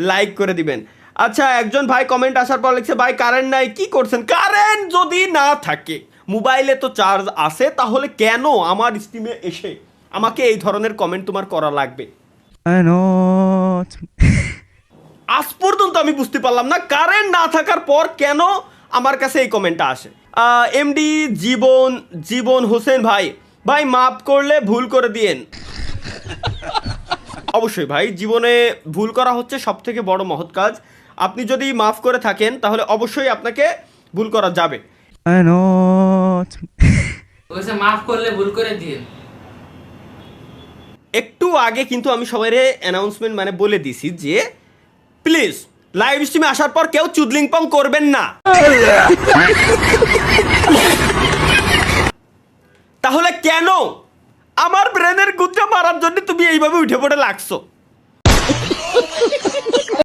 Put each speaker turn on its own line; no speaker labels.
Like করে দিবেন। আচ্ছা, একজন ভাই কমেন্ট আসার পর লিখছে, ভাই কারেন্ট নাই, কি করছেন? কারেন্ট যদি না থাকে, মোবাইলে তো চার্জ আছে, তাহলে কেন আমার স্ট্রিমে এসে আমাকে এই ধরনের কমেন্ট তোমার করা লাগবে? আজ পর্যন্ত আমি বুঝতে পারলাম না কারেন্ট না থাকার পর কেন আমার কাছে এই কমেন্টটা আসে। এমডি জীবন হোসেন ভাই, ভাই মাফ করলে ভুল করে দিয়েন। অবশ্যই ভাই, জীবনে ভুল করা হচ্ছে সব থেকে বড় মহৎ কাজ। আপনি যদি মাফ করে থাকেন তাহলে অবশ্যই আপনাকে ভুল করা যাবে।
মাফ করলে ভুল করে দিয়েন।
একটু আগে কিন্তু আমি সবাইরে অ্যানাউন্সমেন্ট মানে বলে দিছি যে প্লিজ লাইভ স্ট্রিমে আসার পর কেউ চুদলিং পং করবেন না। তাহলে কেন আমার ব্রেনের গুচ্ছা মারার জন্য তুমি এইভাবে উঠে পড়ে লাগছো?